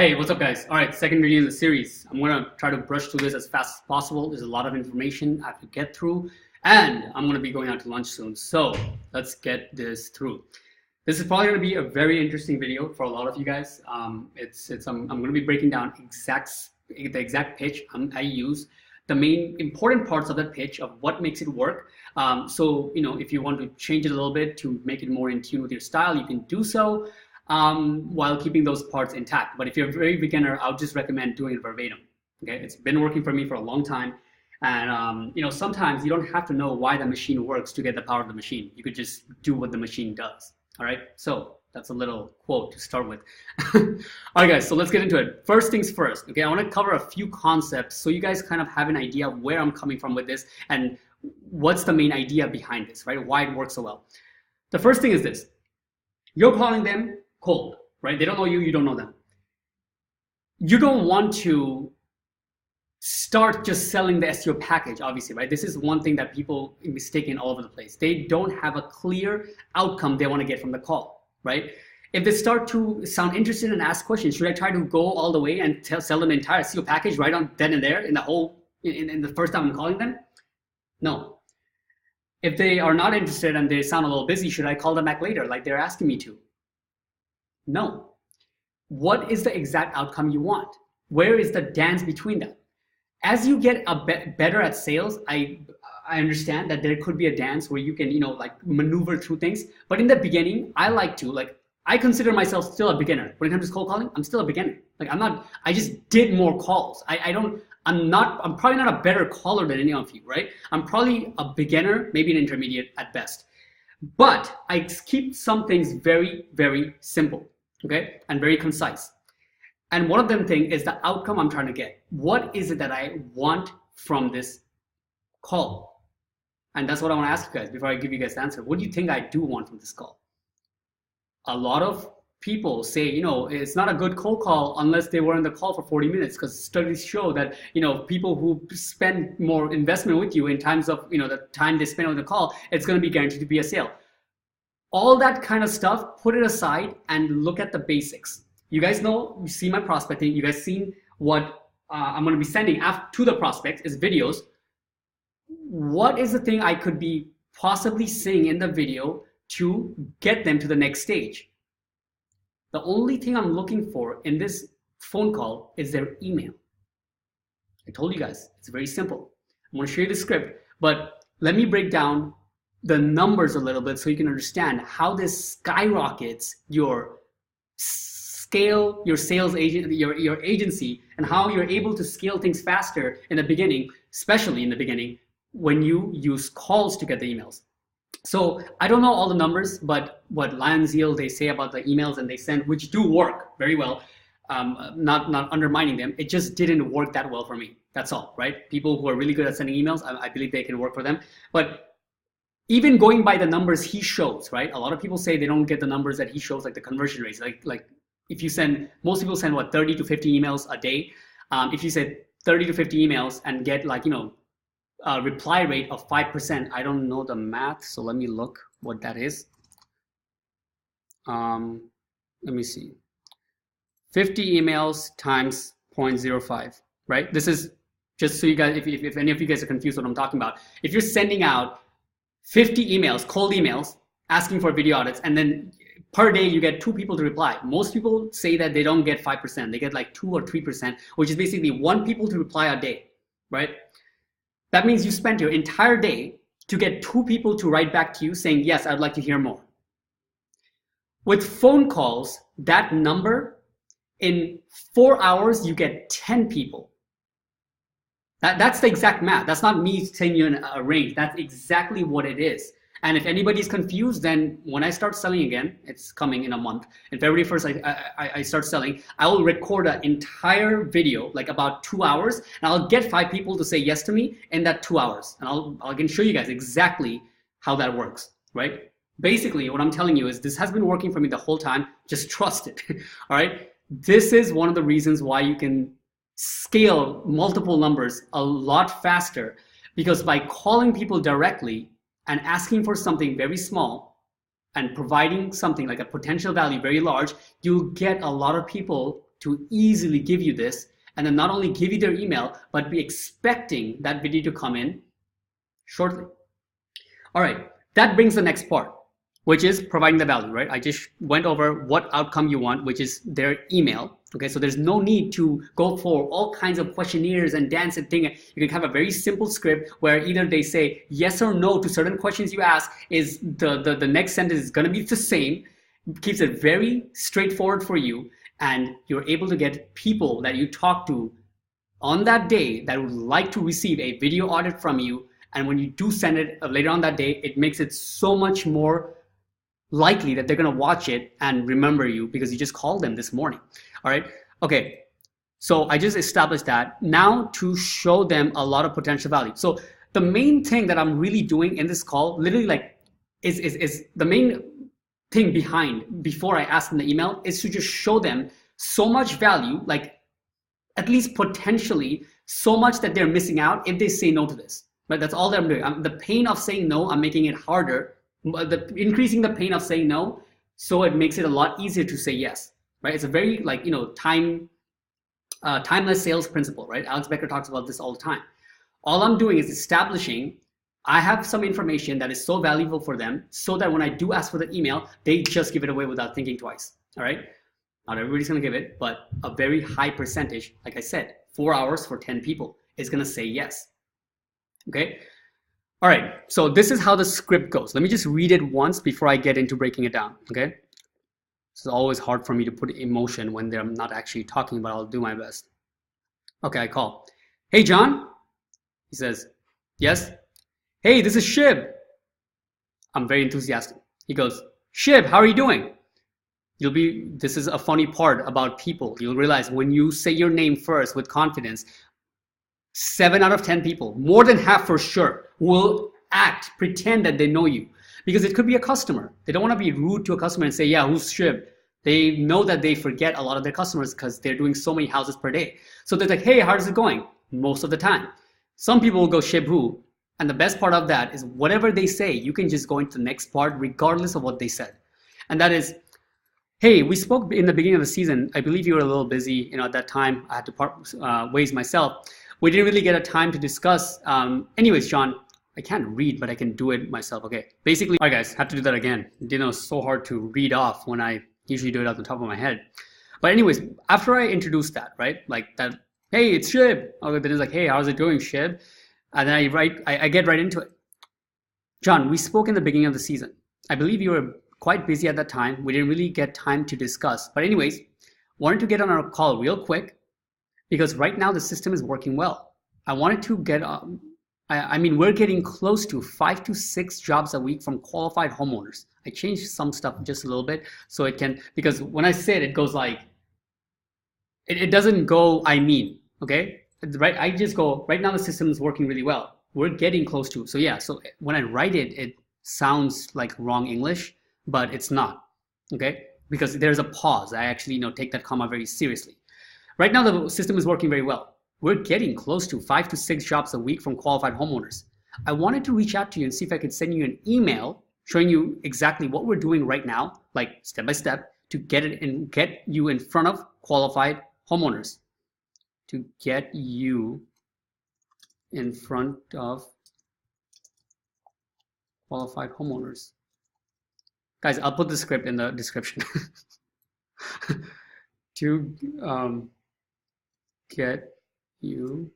Hey, what's up guys? All right, second video in the series. I'm gonna try to brush through this as fast as possible. There's a lot of information I have to get through, and I'm gonna be going out to lunch soon. So let's get this through. This is probably gonna be a very interesting video for a lot of you guys. I'm gonna be breaking down the exact pitch I use, the main important parts of that pitch of what makes it work. So if you want to change it a little bit to make it more in tune with your style, you can do so. While keeping those parts intact. But if you're a very beginner, I would just recommend doing it verbatim. Okay, it's been working for me for a long time, and sometimes you don't have to know why the machine works to get the power of the machine. You could just do what the machine does. All right, so that's a little quote to start with. All right, guys, so let's get into it. First things first. Okay, I want to cover a few concepts so you guys kind of have an idea of where I'm coming from with this and what's the main idea behind this, right? Why it works so well. The first thing is this: you're calling them cold, right? They don't know you, you don't know them. You don't want to start just selling the SEO package, obviously, right? This is one thing that people mistake all over the place. They don't have a clear outcome they want to get from the call, right? If they start to sound interested and ask questions, should I try to go all the way and sell them the entire SEO package right on then and there in the first time I'm calling them? No. If they are not interested and they sound a little busy, should I call them back later like they're asking me to? No. What is the exact outcome you want? Where is the dance between them? As you get better at sales, I understand that there could be a dance where you can, like maneuver through things. But in the beginning, I consider myself still a beginner. When it comes to cold calling, I'm still a beginner. I just did more calls. I'm probably not a better caller than any of you, right? I'm probably a beginner, maybe an intermediate at best. But I keep some things very, very simple, okay, and very concise. And one of them thing is the outcome I'm trying to get. What is it that I want from this call? And that's what I want to ask you guys before I give you guys the answer. What do you think I do want from this call? A lot of people say, it's not a good cold call unless they were in the call for 40 minutes, because studies show that, people who spend more investment with you in terms of, the time they spend on the call, it's going to be guaranteed to be a sale. All that kind of stuff, put it aside and look at the basics. You guys know, you see my prospecting, you guys seen what I'm going to be sending to the prospect is videos. What is the thing I could be possibly saying in the video to get them to the next stage? The only thing I'm looking for in this phone call is their email. I told you guys, it's very simple. I'm going to show you the script, but let me break down the numbers a little bit so you can understand how this skyrockets your scale, your sales agent, your agency, and how you're able to scale things faster in the beginning, especially in the beginning when you use calls to get the emails. So I don't know all the numbers, but what Lions Yield they say about the emails and they send, which do work very well, not undermining them. It just didn't work that well for me. That's all, right? People who are really good at sending emails, I believe they can work for them. But even going by the numbers he shows, right? A lot of people say they don't get the numbers that he shows, like the conversion rates. Like if you most people send what, 30 to 50 emails a day. If you said 30 to 50 emails and get a reply rate of 5%. I don't know the math, so let me look what that is. Let me see. 50 emails times 0.05, right? This is just so you guys, if any of you guys are confused what I'm talking about. If you're sending out 50 emails, cold emails, asking for video audits, and then per day you get 2 people to reply. Most people say that they don't get 5%. They get like 2 or 3%, which is basically 1 people to reply a day, right? That means you spent your entire day to get 2 people to write back to you saying, yes, I'd like to hear more. With phone calls, that number, in 4 hours, you get 10 people. That's the exact math. That's not me telling you a range. That's exactly what it is. And if anybody's confused, then when I start selling again, it's coming in a month. In February 1st, I start selling. I will record an entire video, like about 2 hours, and I'll get 5 people to say yes to me in that 2 hours. And I can show you guys exactly how that works, right? Basically, what I'm telling you is this has been working for me the whole time. Just trust it, all right? This is one of the reasons why you can scale multiple numbers a lot faster, because by calling people directly and asking for something very small and providing something like a potential value very large, you'll get a lot of people to easily give you this, and then not only give you their email, but be expecting that video to come in shortly. All right, that brings the next part, which is providing the value, right? I just went over what outcome you want, which is their email. Okay, so there's no need to go for all kinds of questionnaires and dance and thing. You can have a very simple script where either they say yes or no to certain questions you ask. Is the next sentence is going to be the same. Keeps it very straightforward for you, and you're able to get people that you talk to on that day that would like to receive a video audit from you. And when you do send it later on that day, it makes it so much more likely that they're going to watch it and remember you because you just called them this morning. All right. Okay. So I just established that. Now to show them a lot of potential value. So the main thing that I'm really doing in this call, literally like is the main thing before I ask them the email is to just show them so much value, like at least potentially so much that they're missing out if they say no to this. Right? That's all that I'm doing. The pain of saying no, I'm making it harder. Increasing the pain of saying no, so it makes it a lot easier to say yes, right? It's a very like, you know, timeless sales principle, right? Alex Becker talks about this all the time. All I'm doing is establishing I have some information that is so valuable for them so that when I do ask for the email, they just give it away without thinking twice, all right? Not everybody's gonna give it, but a very high percentage, like I said, 4 hours for 10 people is gonna say yes, okay? All right, so this is how the script goes. Let me just read it once before I get into breaking it down, okay? This is always hard for me to put emotion when I'm not actually talking, but I'll do my best. Okay, I call. Hey, John? He says, yes. Hey, this is Shib. I'm very enthusiastic. He goes, Shib, how are you doing? This is a funny part about people. You'll realize when you say your name first with confidence, 7 out of 10 people, more than half for sure, will pretend that they know you. Because it could be a customer. They don't want to be rude to a customer and say, yeah, who's Shib? They know that they forget a lot of their customers because they're doing so many houses per day. So they're like, hey, how's it going? Most of the time. Some people will go Shib Who. And the best part of that is whatever they say, you can just go into the next part regardless of what they said. And that is, hey, we spoke in the beginning of the season. I believe you were a little busy. At that time, I had to part ways myself. We didn't really get a time to discuss. Anyways, John, I can't read, but I can do it myself. Okay, basically, all right, guys, have to do that again. It's so hard to read off when I usually do it off the top of my head. But anyways, after I introduced that, right, like that, hey, it's Shib. Okay, then it's like, hey, how's it going, Shib? And then I get right into it. John, we spoke in the beginning of the season. I believe you were quite busy at that time. We didn't really get time to discuss. But anyways, wanted to get on our call real quick because right now the system is working well. I wanted to get, we're getting close to 5 to 6 jobs a week from qualified homeowners. I changed some stuff just a little bit so it can, because when I say it, it goes like, it doesn't go, okay? Right, I just go, right now the system is working really well. We're getting close to, so yeah, so when I write it, it sounds like wrong English, but it's not, okay? Because there's a pause. I actually take that comma very seriously. Right now the system is working very well. We're getting close to 5 to 6 jobs a week from qualified homeowners. I wanted to reach out to you and see if I could send you an email showing you exactly what we're doing right now, like step by step, to get you in front of qualified homeowners. To get you in front of qualified homeowners. Guys, I'll put the script in the description. To get you,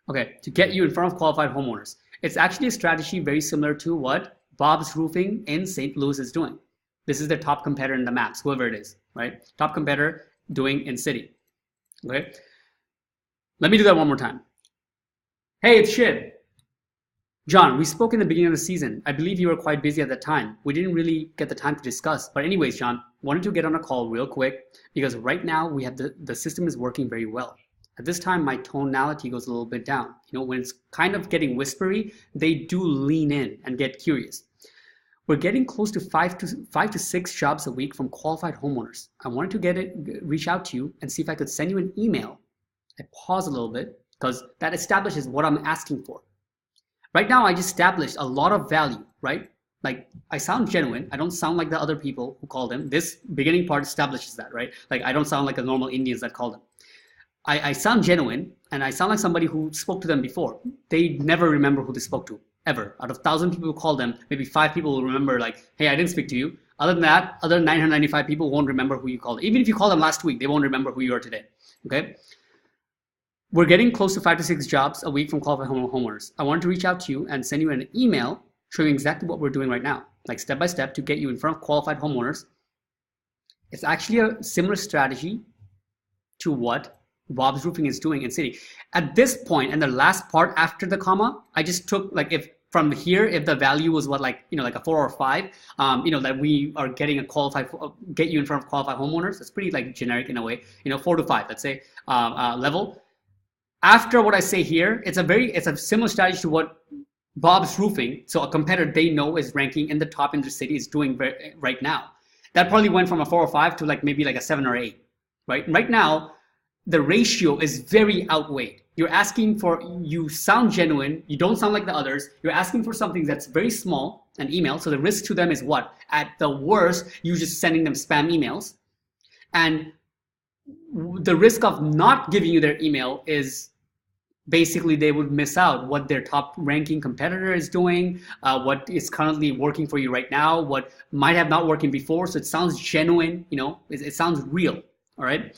okay, to get you in front of qualified homeowners. It's actually a strategy very similar to what Bob's Roofing in St. Louis is doing. This is their top competitor in the maps, whoever it is, right? Top competitor doing in city, okay? Let me do that one more time. Hey, it's Shib. John, we spoke in the beginning of the season. I believe you were quite busy at that time. We didn't really get the time to discuss. But anyways, John, wanted to get on a call real quick because right now we have the system is working very well. At this time, my tonality goes a little bit down. When it's kind of getting whispery, they do lean in and get curious. We're getting close to 5 to 6 jobs a week from qualified homeowners. I wanted to reach out to you and see if I could send you an email. I pause a little bit because that establishes what I'm asking for. Right now, I just established a lot of value, right? Like, I sound genuine. I don't sound like the other people who call them. This beginning part establishes that, right? Like, I don't sound like the normal Indians that call them. I sound genuine, and I sound like somebody who spoke to them before. They never remember who they spoke to, ever. Out of 1,000 people who call them, maybe 5 people will remember, like, hey, I didn't speak to you. Other than that, other 995 people won't remember who you called. Even if you call them last week, they won't remember who you are today, okay? We're getting close to 5 to 6 jobs a week from qualified homeowners. I wanted to reach out to you and send you an email showing exactly what we're doing right now, like step by step to get you in front of qualified homeowners. It's actually a similar strategy to what Bob's Roofing is doing in city. At this point, and the last part after the comma, I just took, like, if from here, if the value was what, like, like a 4 or 5, that we are getting a qualified, get you in front of qualified homeowners. It's pretty like generic in a way, 4 to 5, let's say, level. After what I say here, it's a similar strategy to what Bob's Roofing, so a competitor they know is ranking in the top in the city, is doing right now. That probably went from a 4 or 5 to like maybe like a 7 or 8, right? Right now, the ratio is very outweighed. You're asking for, you sound genuine, you don't sound like the others, you're asking for something that's very small, an email, so the risk to them is what? At the worst, you're just sending them spam emails. And the risk of not giving you their email is basically they would miss out what their top ranking competitor is doing, what is currently working for you right now, what might have not working before. So it sounds genuine, it sounds real, all right?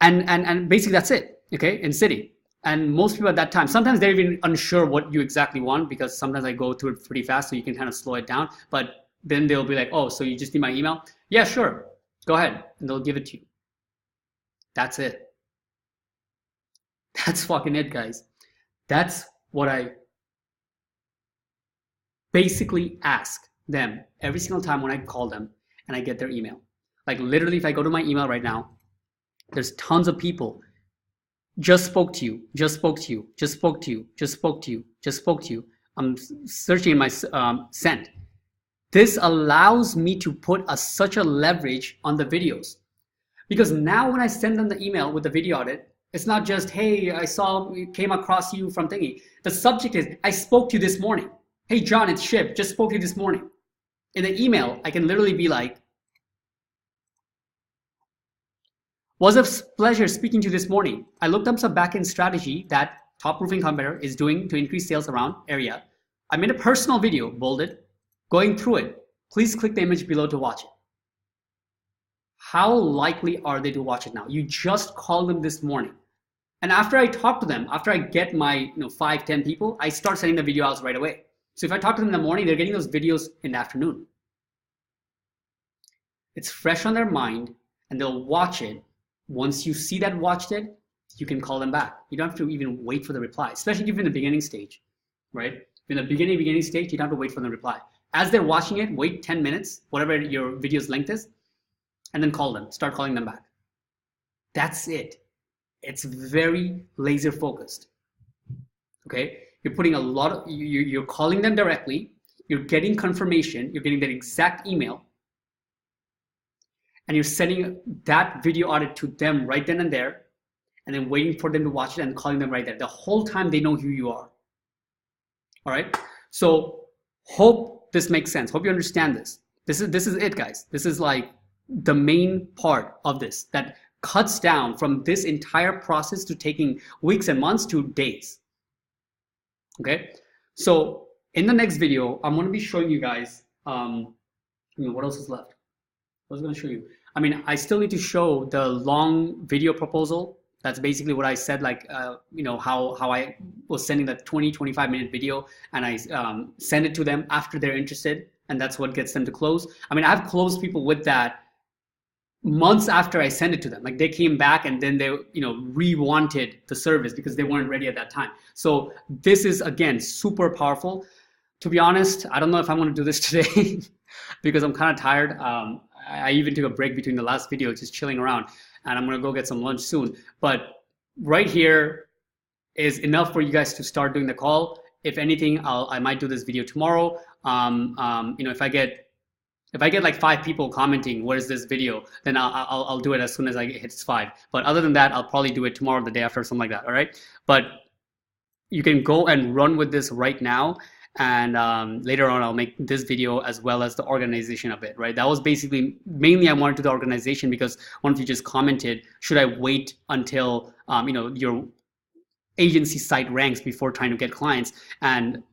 And basically that's it, okay, in city. And most people at that time, sometimes they're even unsure what you exactly want, because sometimes I go through it pretty fast, so you can kind of slow it down. But then they'll be like, oh, so you just need my email? Yeah, sure, go ahead. And they'll give it to you. That's it. That's fucking it, guys. That's what I basically ask them every single time when I call them and I get their email. Like, literally, if I go to my email right now, there's tons of people. Just spoke to you, just spoke to you, just spoke to you, just spoke to you, just spoke to you. I'm searching in my sent. This allows me to put such a leverage on the videos. Because now when I send them the email with the video audit, it's not just, hey, came across you from thingy. The subject is, I spoke to you this morning. Hey, John, it's Shib, just spoke to you this morning. In the email, I can literally be like, was a pleasure speaking to you this morning. I looked up some back-end strategy that top roofing competitor is doing to increase sales around area. I made a personal video, bolded, going through it. Please click the image below to watch it. How likely are they to watch it now? You just called them this morning. And after I talk to them, after I get my 5, 10 people, I start sending the video out right away. So if I talk to them in the morning, they're getting those videos in the afternoon. It's fresh on their mind, and they'll watch it. Once you see that watched it, you can call them back. You don't have to even wait for the reply, especially if you're in the beginning stage, right? In the beginning stage, you don't have to wait for the reply. As they're watching it, wait 10 minutes, whatever your video's length is, and then call them, start calling them back. That's it. It's very laser focused, okay? You're putting a lot of, you're calling them directly, you're getting confirmation, you're getting that exact email, and you're sending that video audit to them right then and there, and then waiting for them to watch it and calling them right there. The whole time they know who you are. All right? So hope this makes sense. Hope you understand this. This is it, guys. This is like the main part of this that cuts down from this entire process to taking weeks and months to days. Okay? So in the next video, I'm going to be showing you guys, what else is left? I was going to show you. I mean, I still need to show the long video proposal. That's basically what I said, like, how I was sending the 20-25 minute video, and I send it to them after they're interested, and that's what gets them to close. I mean, I've closed people with that months after I send it to them. Like, they came back and then they, re-wanted the service because they weren't ready at that time. So this is, again, super powerful. To be honest, I don't know if I'm going to do this today because I'm kind of tired. I even took a break between the last video, just chilling around, and I'm gonna go get some lunch soon. But right here is enough for you guys to start doing the call. If anything, I might do this video tomorrow. If I get like 5 people commenting, where's this video, then I'll do it as soon as I hit 5. But other than that, I'll probably do it tomorrow, the day after, something like that. All right. But you can go and run with this right now. And later on I'll make this video as well as the organization of it, right? That was basically mainly I wanted to the organization because one of you just commented, should I wait until your agency site ranks before trying to get clients? And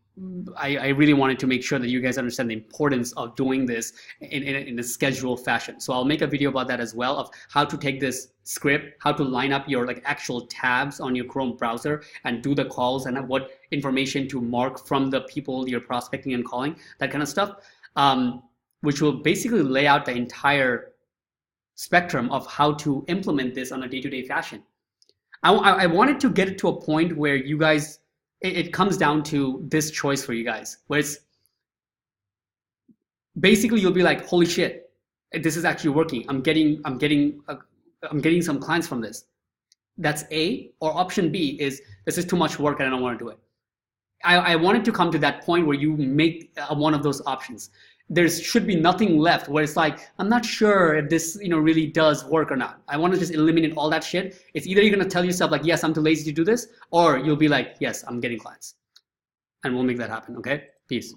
I really wanted to make sure that you guys understand the importance of doing this in a scheduled fashion. So I'll make a video about that as well, of how to take this script, how to line up your actual tabs on your Chrome browser and do the calls, and what information to mark from the people you're prospecting and calling, that kind of stuff, which will basically lay out the entire spectrum of how to implement this on a day-to-day fashion. I wanted to get it to a point where you guys, it comes down to this choice for you guys, where it's basically you'll be like, holy shit, this is actually working. I'm getting some clients from this. That's A. Or option B is, this is too much work and I don't want to do it. I wanted to come to that point where you make one of those options. There should be nothing left where it's like, I'm not sure if this really does work or not. I want to just eliminate all that shit. It's either you're going to tell yourself like, yes, I'm too lazy to do this, or you'll be like, yes, I'm getting clients. And we'll make that happen, okay? Peace.